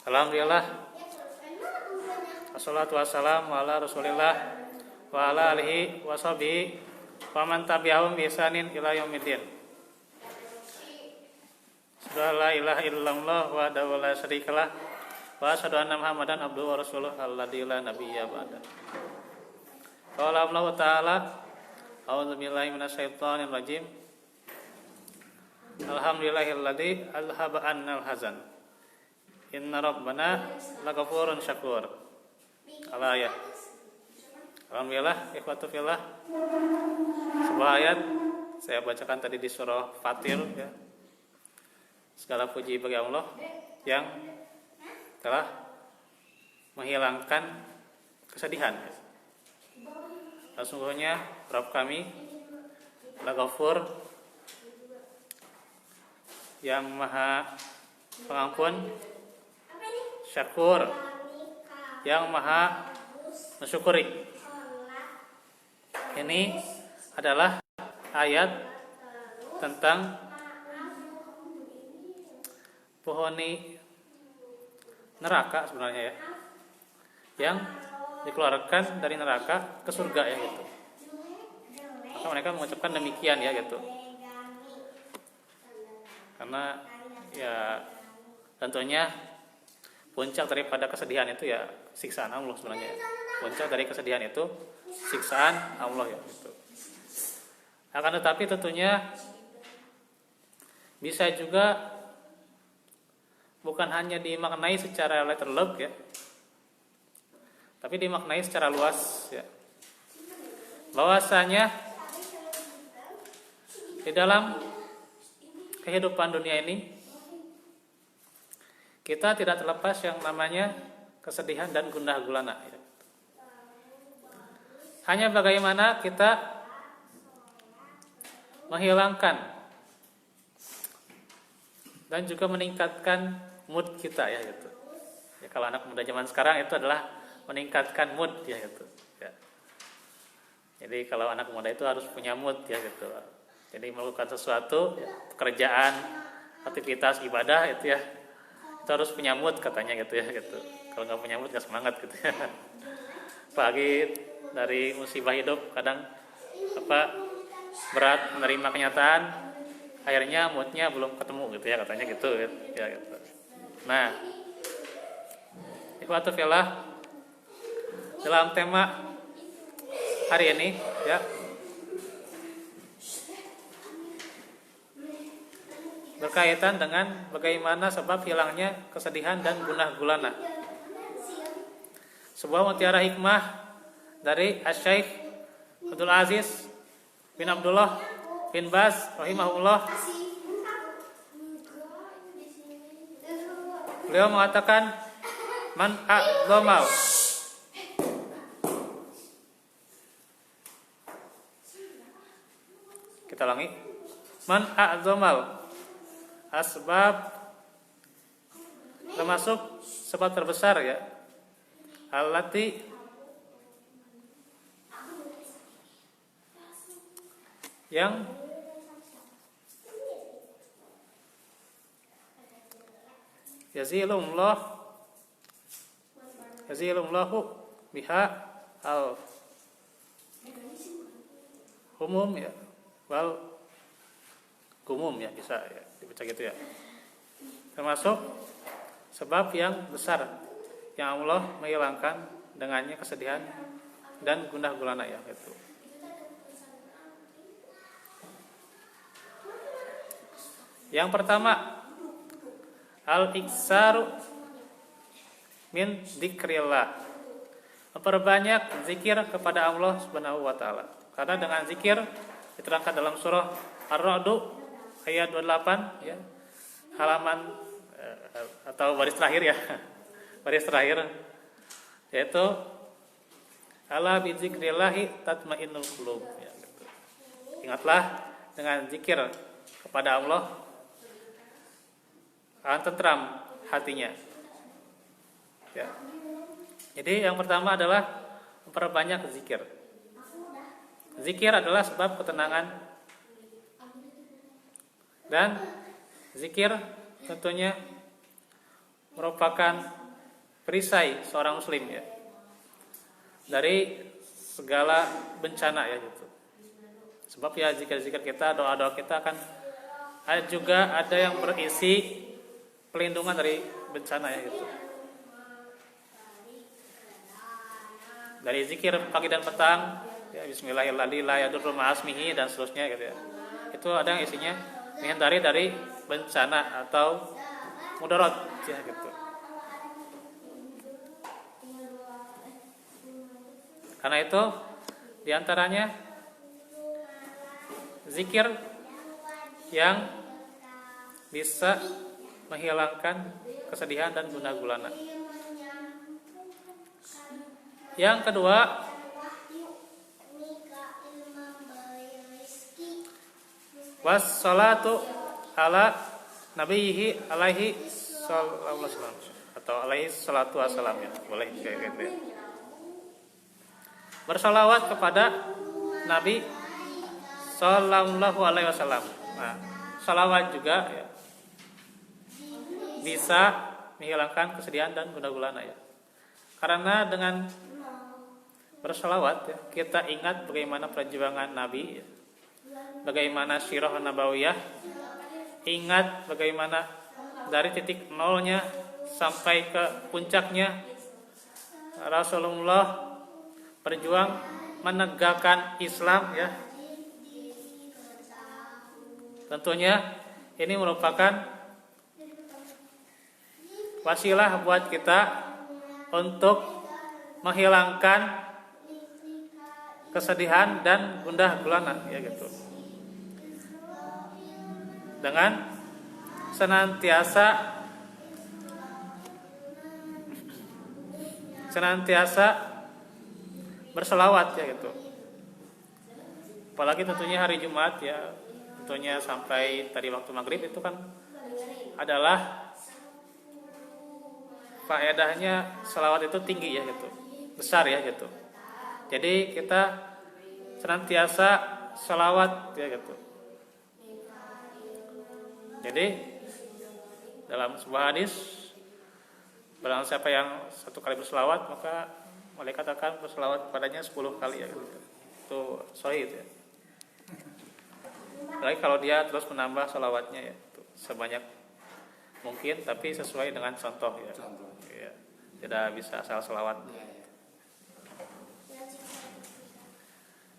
Alhamdulillah, wassalatu wassalamu ala rasulillah wa ala alihi wa sahbihi wa man tabi'ahum bi ihsanin ila yaumiddin. La ilaha illallah wa la syarikalah wa asyhadu anna Muhammadan abduhu wa rasuluh alladzi la nabiyya ba'da. Qala Allah Ta'ala, a'udzu billahi minasyaitonir rajim. Alhamdulillahilladzi azhaba 'annal hazan. Inna rabbana laghafurun syakur. Al-ayat. Alhamdulillah, ikhwatu fillah. Sebuah ayat saya bacakan tadi di surah Fatir ya. Segala puji bagi Allah yang telah menghilangkan kesedihan. Sesungguhnya Rabb kami Laghafur, yang Maha Pengampun, Syakur, yang Maha Mensyukuri. Ini adalah ayat tentang penghuni neraka sebenarnya ya, yang dikeluarkan dari neraka ke surga ya gitu. Maka mereka mengucapkan demikian ya gitu. Karena ya tentunya puncak daripada kesedihan itu ya siksaan Allah sebenarnya. Puncak dari kesedihan itu siksaan Allah ya gitu. Akan tetapi tentunya bisa juga bukan hanya dimaknai secara letterlock ya, tapi dimaknai secara luas ya. Bahwasanya di dalam kehidupan dunia ini kita tidak terlepas yang namanya kesedihan dan gundah gulana ya. Hanya bagaimana kita menghilangkan dan juga meningkatkan mood kita ya gitu. Ya, kalau anak muda zaman sekarang itu adalah meningkatkan mood ya gitu. Ya. Jadi kalau anak muda itu harus punya mood ya gitu. Jadi melakukan sesuatu, ya, pekerjaan, aktivitas ibadah itu ya, itu harus punya mood katanya gitu ya gitu. Kalau nggak punya mood nggak semangat gitu ya. Pagi dari musibah hidup kadang berat menerima kenyataan, akhirnya moodnya belum ketemu gitu ya katanya gitu ya gitu. Nah, ikhwatu fillah, dalam tema hari ini ya berkaitan dengan bagaimana sebab hilangnya kesedihan dan gundah gulana. Sebuah mutiara hikmah dari Asy-Syaikh Abdul Aziz bin Abdullah bin Baz rahimahullah. Beliau mengatakan, man a'dhamal, kita ulangi, man a'dhamal asbab, termasuk sebab terbesar ya, allati yang yazilullahu biha al humum ya wal gumum ya, bisa ya dibaca gitu ya. Termasuk sebab yang besar yang Allah menghilangkan dengannya kesedihan dan gundah gulana ya gitu. Yang pertama, al-iksaru min dzikrillah, memperbanyak zikir kepada Allah Subhanahu wa taala. Karena dengan zikir diterangkan dalam surah Ar-Ra'd ayat 28 ya. Halaman atau baris terakhir ya. Baris terakhir yaitu ala bi dzikrillahi tatmainnul qulub ya gitu. Ingatlah dengan zikir kepada Allah akan tentram hatinya. Ya. Jadi yang pertama adalah memperbanyak zikir. Zikir adalah sebab ketenangan, dan zikir tentunya merupakan perisai seorang muslim ya dari segala bencana ya gitu. Sebab ya zikir-zikir kita, doa-doa kita akan juga ada yang berisi pelindungan dari bencana ya gitu. Dari zikir pagi dan petang ya, bismillahirrahmanirrahim la yadurru ma'asmihi dan seterusnya gitu ya. Itu ada yang isinya menghindari dari bencana atau mudarat ya gitu. Karena itu diantaranya zikir yang bisa menghilangkan kesedihan dan gundah gulana. Yang kedua, wassalatu ala nabiyhi alaihi sallallahu alaihi wasallam atau alaihi salatu wassalam ya, boleh kayak gitu ya. Bersalawat kepada Nabi sallallahu alaihi wasallam. Nah, salawat juga ya, bisa menghilangkan kesedihan dan gundah gulana ya. Karena dengan bersalawat ya, kita ingat bagaimana perjuangan Nabi ya, bagaimana sirah nabawiyah, ingat bagaimana dari titik nolnya sampai ke puncaknya Rasulullah berjuang menegakkan Islam ya. Tentunya ini merupakan wasilah buat kita untuk menghilangkan kesedihan dan gundah gulana ya gitu. Dengan senantiasa berselawat ya gitu. Apalagi tentunya hari Jumat ya, tentunya sampai tadi waktu maghrib itu kan adalah faedahnya selawat itu tinggi ya gitu, besar ya gitu. Jadi kita senantiasa selawat ya gitu. Jadi dalam sebuah hadis, barang siapa yang satu kali berselawat maka malaikat akan berselawat padanya 10 kali ya gitu. Itu sahih ya. Lagi kalau dia terus menambah selawatnya ya itu sebanyak mungkin tapi sesuai dengan contoh ya. Ya. Tidak bisa asal selawat.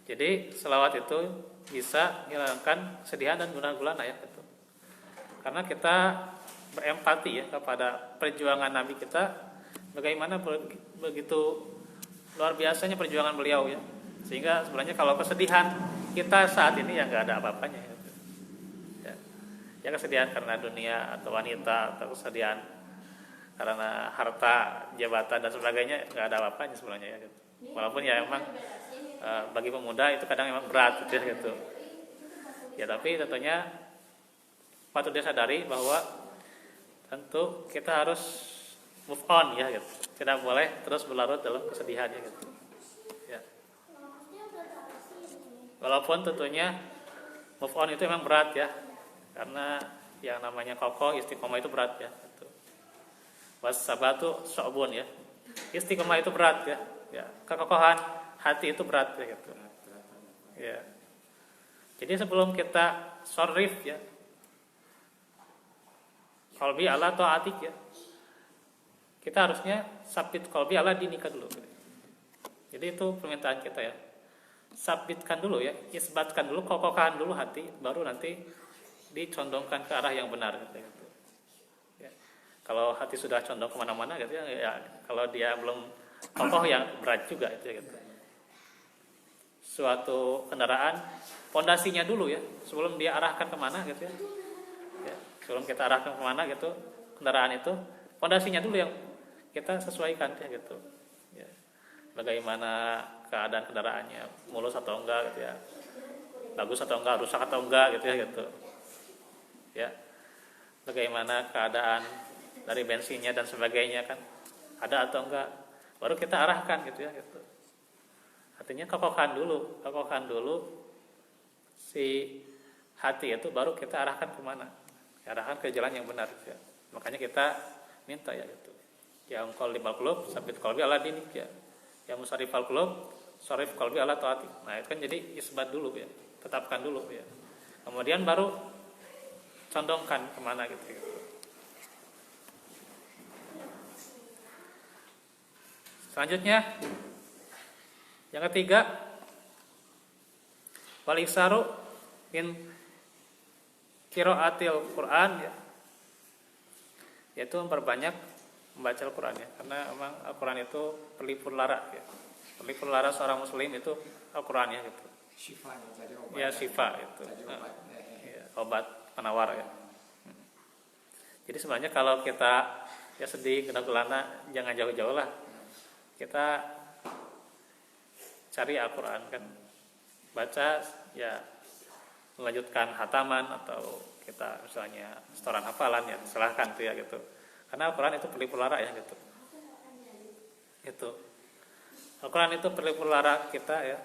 Jadi selawat itu bisa menghilangkan kesedihan dan gundah gulana ya gitu. Karena kita berempati ya kepada perjuangan Nabi kita, bagaimana begitu luar biasanya perjuangan beliau ya. Sehingga sebenarnya kalau kesedihan kita saat ini ya nggak ada apa-apanya ya. Ya kesedihan karena dunia atau wanita atau kesedihan karena harta, jabatan dan sebagainya nggak ada apa-apanya sebenarnya ya gitu. Walaupun ya memang bagi pemuda itu kadang memang berat gitu. Ya tapi tentunya patut disadari bahwa tentu kita harus move on ya gitu. Tidak boleh terus berlarut dalam kesedihan ya gitu. Ya. Walaupun tentunya move on itu memang berat ya. Karena yang namanya kokoh istiqomah itu berat ya gitu. Wasabatu sya'bun ya. Istiqomah itu berat ya. Ya, kekokohan hati itu berat ya gitu. Ya. Jadi sebelum kita sorif ya, qalbi ala ta'atik ya, kita harusnya sabit qalbi ala dinika dulu. Jadi itu permintaan kita ya. Sabitkan dulu ya, isbatkan dulu, kokohkan dulu hati, baru nanti dicondongkan ke arah yang benar gitu. Ya. Kalau hati sudah condong kemana-mana gitu ya, kalau dia belum kokoh yang berat juga itu gitu. Suatu kendaraan pondasinya dulu ya, sebelum dia arahkan kemana gitu ya. Ya, sebelum kita arahkan kemana gitu kendaraan itu, pondasinya dulu yang kita sesuaikan ya gitu. Ya. Bagaimana keadaan kendaraannya, mulus atau enggak gitu ya, bagus atau enggak, rusak atau enggak gitu ya gitu. Ya, bagaimana keadaan dari bensinnya dan sebagainya kan, ada atau enggak, baru kita arahkan gitu ya gitu. Artinya kokohkan dulu si hati itu, baru kita arahkan kemana, arahkan ke jalan yang benar gitu ya. Makanya kita minta ya gitu. Ya muqallibal qulub tsabit qalbi ala dinik ya. Ya musarrifal qulub sharif qalbi ala taati. Nah, itu kan jadi isbat dulu ya. Tetapkan dulu ya. Kemudian baru condongkan kemana gitu. Selanjutnya yang ketiga, wal iksaru min qiraatil Quran ya. Yaitu memperbanyak membaca Al-Quran ya. Karena memang Al-Quran itu pelipur lara ya. Pelipur lara seorang muslim itu Al-Quran ya gitu. Syifanya jadi obat. Ya syifa itu. Obat. Ya, obat penawar ya. Jadi sebenarnya kalau kita ya sedih kena gulana jangan jauh-jauh lah. Kita cari Al-Quran kan, baca ya, melanjutkan hataman atau kita misalnya setoran hafalan ya silahkan tuh ya gitu. Karena Al-Quran itu pelipur lara ya gitu. Itu Al-Quran itu pelipur lara kita ya,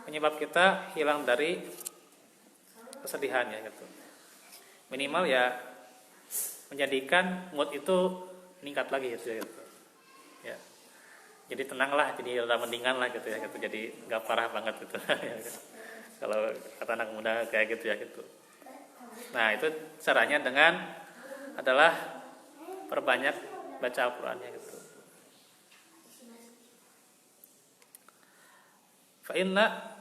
penyebab kita hilang dari kesedihan ya gitu. Minimal ya menjadikan mood itu meningkat lagi gitu ya gitu. Ya. Jadi tenanglah, jadi rada mendingan lah gitu ya gitu. Jadi nggak parah banget gitu. Kalau kata anak muda kayak gitu ya gitu. Nah, itu caranya dengan adalah perbanyak baca Al-Qur'annya gitu. Fa inna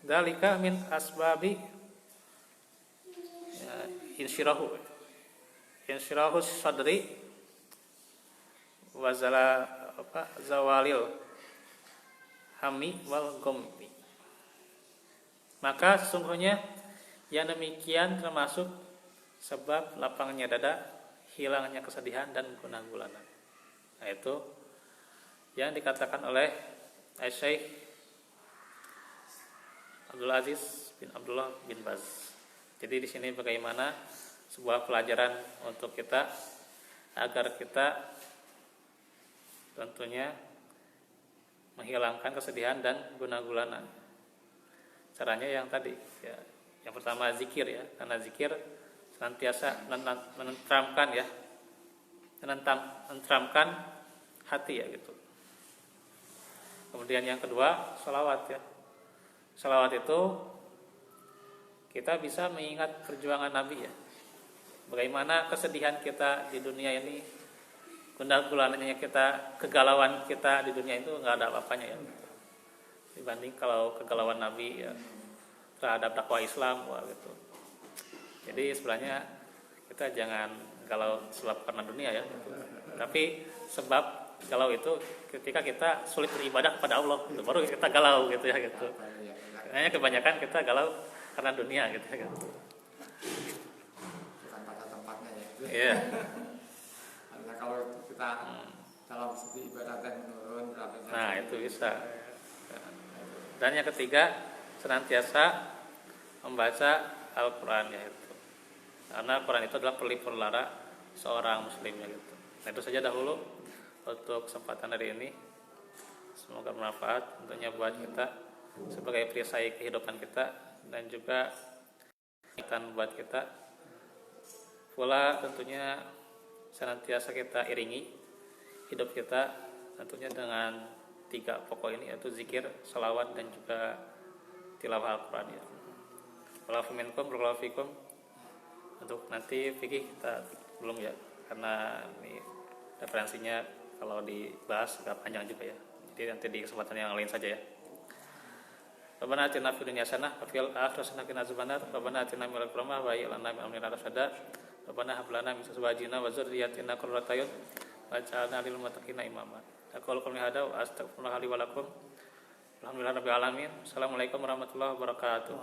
dzalika min asbabi ya, insyirahu sadri wa zawalil hammi wal ghammi. Maka sesungguhnya yang demikian termasuk sebab lapangnya dada, hilangnya kesedihan dan gundah gulana. Nah, itu yang dikatakan oleh Syekh Abdul Aziz bin Abdullah bin Baz. Jadi di sini bagaimana sebuah pelajaran untuk kita agar kita tentunya menghilangkan kesedihan dan gundah gulana. Caranya yang tadi ya, yang pertama zikir ya, karena zikir senantiasa menenteramkan ya, menenteramkan hati ya gitu. Kemudian yang kedua sholawat ya. Sholawat itu kita bisa mengingat perjuangan Nabi ya. Bagaimana kesedihan kita di dunia ini, gundah gulananya kita, kegalauan kita di dunia itu nggak ada apa-apanya ya. Dibanding kalau kegalauan Nabi ya, terhadap dakwah Islam wah gitu. Jadi sebenarnya kita jangan galau sebab karena dunia ya gitu. Tapi sebab galau itu ketika kita sulit beribadah kepada Allah gitu. Baru kita galau gitu ya gitu. Kayaknya kebanyakan kita galau karena dunia gitu ya gitu. Bukan pada tempatnya ya. Iya. Karena kalau kita dalam segi ibadah menurun derajatnya. Nah, itu bisa. Dan yang ketiga, senantiasa membaca Al-Quran ya itu. Karena Al-Quran itu adalah pelipur lara seorang muslim ya gitu. Nah, itu saja dahulu untuk kesempatan hari ini. Semoga bermanfaat tentunya buat kita sebagai perisai kehidupan kita dan juga ikan buat kita. Pula tentunya senantiasa kita iringi hidup kita tentunya dengan 3 pokok ini, yaitu zikir, salawat dan juga tilawah Al-Quran ya. Walafu minkum fikum. Untuk nanti fikih kita belum ya, karena ini referensinya kalau dibahas agak panjang juga ya. Jadi nanti di kesempatan yang lain saja ya. Rabbana atina fid dunya hasanah wa fil akhirati hasanah wa qina adzabannar. Rabbana atina min ladunka rahmah wa hab lana min amrina rashada. Rabbana hab lana min azwajina wa dzurriyyatina qurrata a'yun waj'alna lil muttaqina imama. Aku qouli hadza wa astaghfirullah li wa lakum. Alhamdulillahirabbil alamin. Assalamualaikum warahmatullahi wabarakatuh.